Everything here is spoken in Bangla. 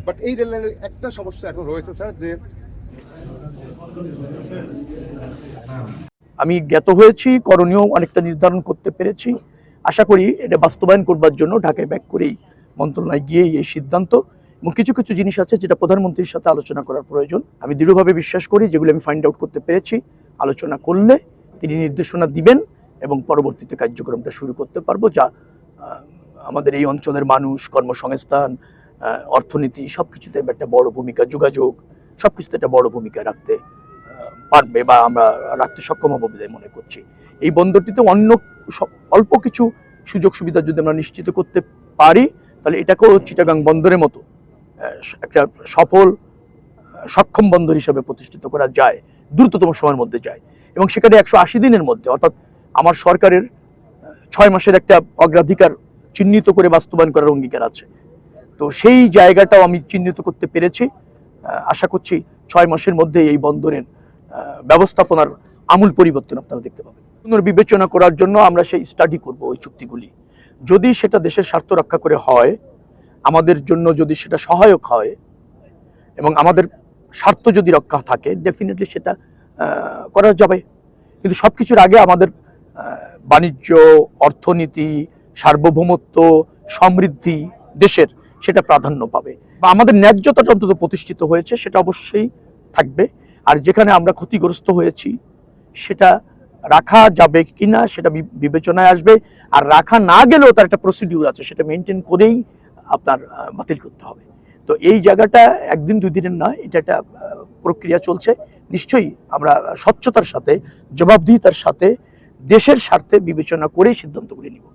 বাট এই রেল লাইনের একটা সমস্যা এখন রয়েছে স্যার, যে আমি জ্ঞাত হয়েছি, করণীয় অনেকটা নির্ধারণ করতে পেরেছি। আশা করি এটা বাস্তবায়ন করবার জন্য ঢাকায় ব্যাক করেই মন্ত্রণালয়ে গিয়ে এই সিদ্ধান্ত, এবং কিছু কিছু জিনিস আছে যেটা প্রধানমন্ত্রীর সাথে আলোচনা করার প্রয়োজন। আমি দৃঢ়ভাবে বিশ্বাস করি যেগুলো আমি ফাইন্ড আউট করতে পেরেছি, আলোচনা করলে তিনি নির্দেশনা দিবেন এবং পরবর্তীতে কার্যক্রমটা শুরু করতে পারবো, যা আমাদের এই অঞ্চলের মানুষ, কর্মসংস্থান, অর্থনীতি সব কিছুতে একটা বড় ভূমিকা, যোগাযোগ সব কিছুতে একটা বড় ভূমিকা রাখতে পারবে বা আমরা রাখতে সক্ষম হবো বলে মনে করছি। এই বন্দরটিতে অন্য অল্প কিছু সুযোগ সুবিধা যদি আমরা নিশ্চিত করতে পারি, তাহলে এটাকেও চিটাগাং বন্দরের মতো একটা সফল সক্ষম বন্দর হিসেবে প্রতিষ্ঠিত করা যায়, দ্রুততম সময়ের মধ্যে যায়। এবং সেখানে 180 দিনের মধ্যে, অর্থাৎ আমার সরকারের 6 মাসের একটা অগ্রাধিকার চিহ্নিত করে বাস্তবায়ন করার অঙ্গীকার আছে। তো সেই জায়গাটাও আমি চিহ্নিত করতে পেরেছি। আশা করছি 6 মাসের মধ্যে এই বন্দরের ব্যবস্থাপনার আমূল পরিবর্তন আপনারা দেখতে পাবেন। পুনর্বিবেচনা করার জন্য আমরা সেই স্টাডি করব ওই চুক্তিগুলি। যদি সেটা দেশের স্বার্থ রক্ষা করে হয়, আমাদের জন্য যদি সেটা সহায়ক হয় এবং আমাদের স্বার্থ যদি রক্ষা থাকে, ডেফিনেটলি সেটা করা যাবে। কিন্তু সব কিছুর আগে আমাদের বাণিজ্য, অর্থনীতি, সার্বভৌমত্ব, সমৃদ্ধি দেশের সেটা প্রাধান্য পাবে, বা আমাদের ন্যায্যতাটা অন্তত প্রতিষ্ঠিত হয়েছে সেটা অবশ্যই থাকবে। আর যেখানে আমরা ক্ষতিগ্রস্ত হয়েছি সেটা রাখা যাবে কিনা সেটা বিবেচনায় আসবে। আর রাখা না গেলেও তার একটা প্রসিডিউর আছে, সেটা মেনটেন করেই আপনার বাতিল করতে হবে। তো এই জায়গাটা একদিন দুই দিনের নয়, এটা একটা প্রক্রিয়া চলছে। নিশ্চয়ই আমরা স্বচ্ছতার সাথে, জবাবদিহিতার সাথে, দেশের স্বার্থে বিবেচনা করেই সিদ্ধান্তগুলি নিব।